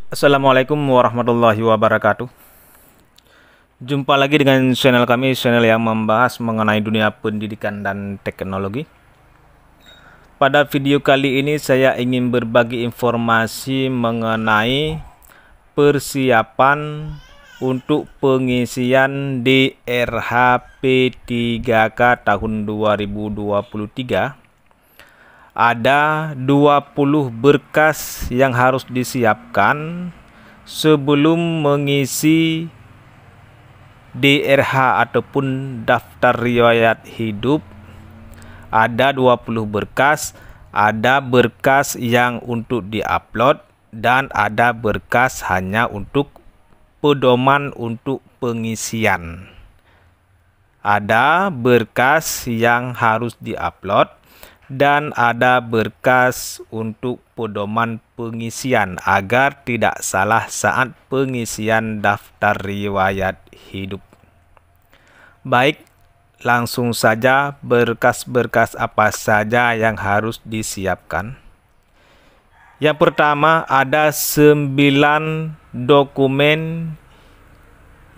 Assalamualaikum warahmatullahi wabarakatuh. Jumpa lagi dengan channel kami, channel yang membahas mengenai dunia pendidikan dan teknologi. Pada video kali ini saya ingin berbagi informasi mengenai persiapan untuk pengisian DRH P3K tahun 2023. Ada 20 berkas yang harus disiapkan sebelum mengisi DRH ataupun daftar riwayat hidup. Ada 20 berkas, ada berkas yang untuk diupload dan ada berkas hanya untuk pedoman untuk pengisian. Ada berkas yang harus diupload dan ada berkas untuk pedoman pengisian agar tidak salah saat pengisian daftar riwayat hidup. Baik, langsung saja berkas-berkas apa saja yang harus disiapkan. Yang pertama ada 9 dokumen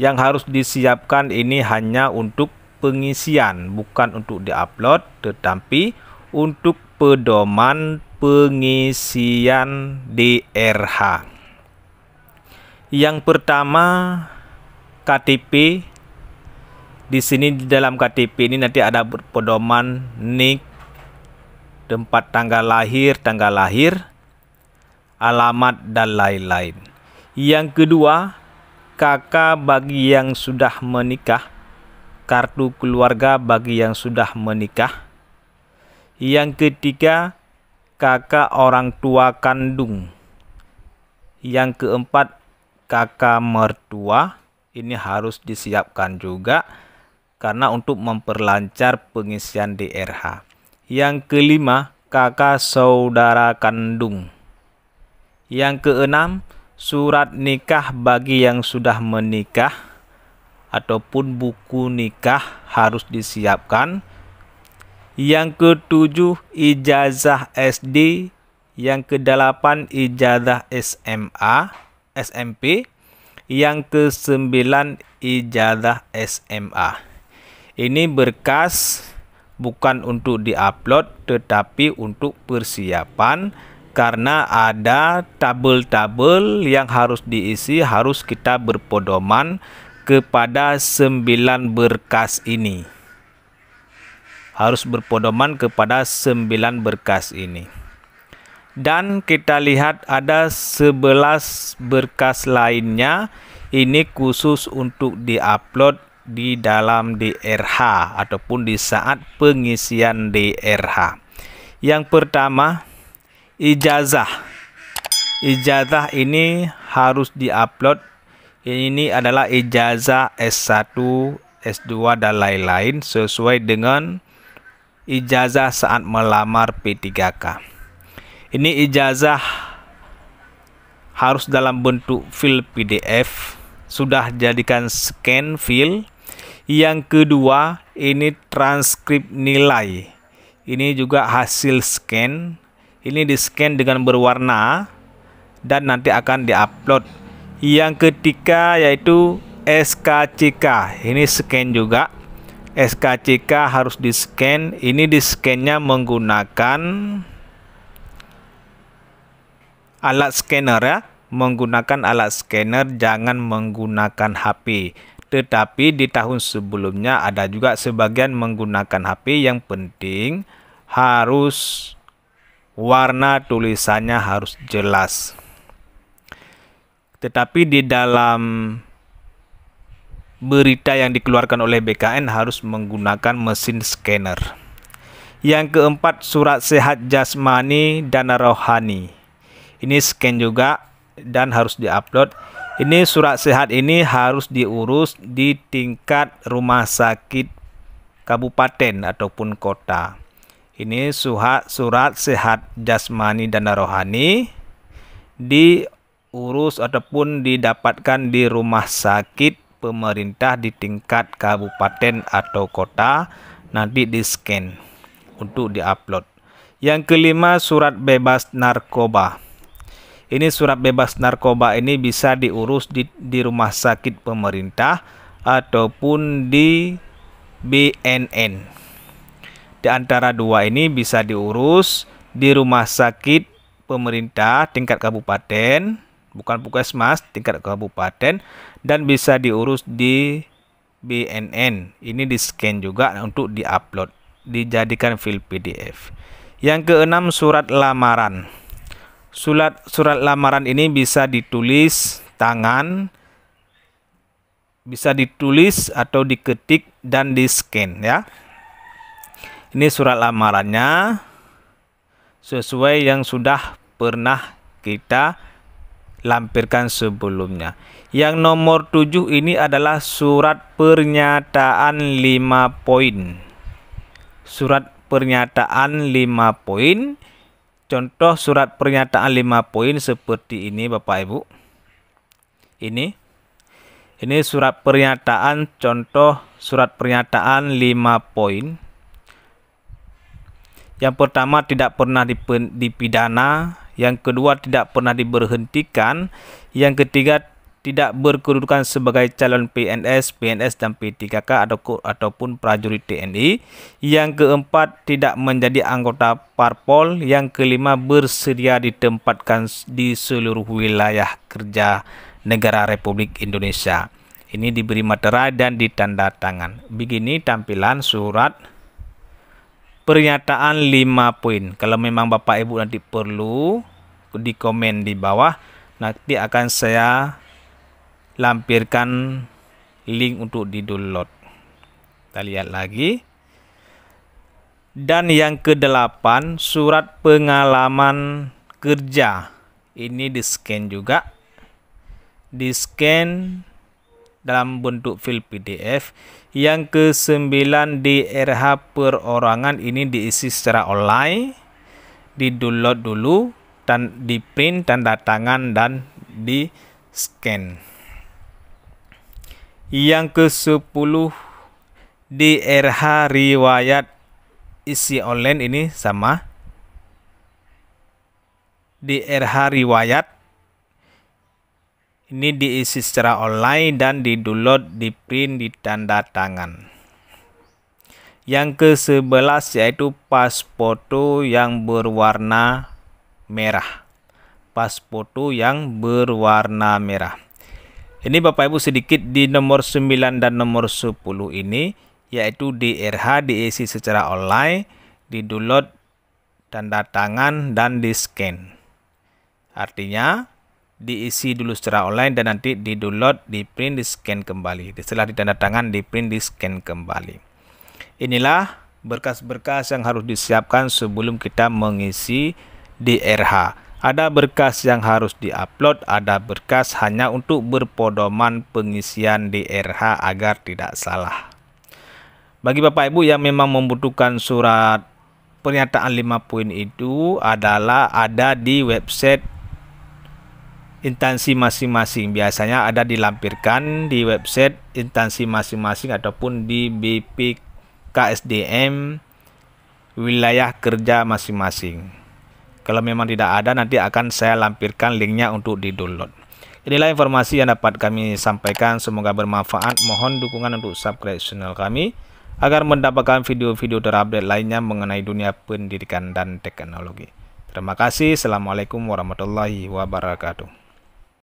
yang harus disiapkan. Ini hanya untuk pengisian, bukan untuk diupload, tetapi untuk pedoman pengisian DRH. Yang pertama KTP. Di sini di dalam KTP ini nanti ada pedoman NIK, tempat tanggal lahir, alamat dan lain-lain. Yang kedua, KK bagi yang sudah menikah, kartu keluarga bagi yang sudah menikah. Yang ketiga, kakak orang tua kandung. Yang keempat, kakak mertua. Ini harus disiapkan juga karena untuk memperlancar pengisian DRH. Yang kelima, kakak saudara kandung. Yang keenam, surat nikah bagi yang sudah menikah ataupun buku nikah harus disiapkan. Yang ketujuh, ijazah SD. Yang kedelapan, ijazah SMA, SMP. Yang kesembilan, ijazah SMA. Ini berkas bukan untuk diupload tetapi untuk persiapan, karena ada tabel-tabel yang harus diisi, harus kita berpedoman kepada 9 berkas ini. Harus berpedoman kepada 9 berkas ini. Dan kita lihat ada 11 berkas lainnya. Ini khusus untuk diupload di dalam DRH ataupun di saat pengisian DRH. Yang pertama, ijazah. Ijazah ini harus diupload. Ini adalah ijazah S1, S2 dan lain-lain sesuai dengan ijazah saat melamar P3K. Ini ijazah harus dalam bentuk file PDF, sudah jadikan scan file. Yang kedua, ini transkrip nilai. Ini juga hasil scan. Ini di-scan dengan berwarna dan nanti akan diupload. Yang ketiga yaitu SKCK. Ini scan juga. SKCK harus di-scan. Ini di-scan-nya menggunakan alat scanner ya. Menggunakan alat scanner, jangan menggunakan HP. Tetapi di tahun sebelumnya ada juga sebagian menggunakan HP. Yang penting harus warna tulisannya harus jelas. Tetapi di dalam berita yang dikeluarkan oleh BKN harus menggunakan mesin scanner. Yang keempat, surat sehat jasmani dan rohani. Ini scan juga dan harus diupload. Ini surat sehat ini harus diurus di tingkat rumah sakit kabupaten ataupun kota. Ini surat sehat jasmani dan rohani diurus ataupun didapatkan di rumah sakit pemerintah di tingkat kabupaten atau kota, nanti di-scan untuk diupload. Yang kelima, surat bebas narkoba. Ini surat bebas narkoba ini bisa diurus di rumah sakit pemerintah ataupun di BNN. Di antara dua ini bisa diurus di rumah sakit pemerintah tingkat kabupaten, bukan puskesmas, tingkat kabupaten, dan bisa diurus di BNN. Ini di-scan juga untuk di-upload, dijadikan file PDF. Yang keenam, surat lamaran. Surat lamaran ini bisa ditulis tangan, bisa ditulis atau diketik dan di-scan ya. Ini surat lamarannya sesuai yang sudah pernah kita lampirkan sebelumnya. Yang nomor 7 ini adalah surat pernyataan 5 poin. Surat pernyataan 5 poin. Contoh surat pernyataan 5 poin seperti ini Bapak Ibu. Ini surat pernyataan, contoh surat pernyataan 5 poin. Yang pertama, tidak pernah dipidana. Yang kedua, tidak pernah diberhentikan. Yang ketiga, tidak berkedudukan sebagai calon PNS, dan P3K ataupun prajurit TNI. Yang keempat, tidak menjadi anggota parpol. Yang kelima, bersedia ditempatkan di seluruh wilayah kerja negara Republik Indonesia. Ini diberi materai dan ditanda tangan. Begini tampilan surat pernyataan 5 poin. Kalau memang Bapak Ibu nanti perlu, di komen di bawah, nanti akan saya lampirkan link untuk di-download. Kita lihat lagi. Dan yang ke-8, surat pengalaman kerja. Ini di-scan juga. Di-scan dalam bentuk file PDF. Yang ke-9, DRH perorangan. Ini diisi secara online. Di-download dulu, dan di-print, tanda tangan, dan di-scan. Yang ke-10, DRH riwayat isi online. Ini sama. DRH riwayat ini diisi secara online dan di-download, di-print, ditanda tangan. Yang ke-11 yaitu pas foto yang berwarna merah. Pas foto yang berwarna merah. Ini Bapak Ibu sedikit di nomor 9 dan nomor 10 ini, yaitu DRH diisi secara online, di-download, tanda tangan, dan di-scan. Artinya diisi dulu secara online dan nanti di-download, di-print, di-scan kembali. Setelah ditanda tangan, di-print, di-scan kembali. Inilah berkas-berkas yang harus disiapkan sebelum kita mengisi DRH. Ada berkas yang harus diupload, ada berkas hanya untuk berpedoman pengisian DRH agar tidak salah. Bagi Bapak Ibu yang memang membutuhkan surat pernyataan 5 poin itu adalah ada di website instansi masing-masing. Biasanya ada dilampirkan di website instansi masing-masing ataupun di BPKSDM wilayah kerja masing-masing. Kalau memang tidak ada, nanti akan saya lampirkan linknya untuk di-download. Inilah informasi yang dapat kami sampaikan. Semoga bermanfaat. Mohon dukungan untuk subscribe channel kami agar mendapatkan video-video terupdate lainnya mengenai dunia pendidikan dan teknologi. Terima kasih. Assalamualaikum warahmatullahi wabarakatuh.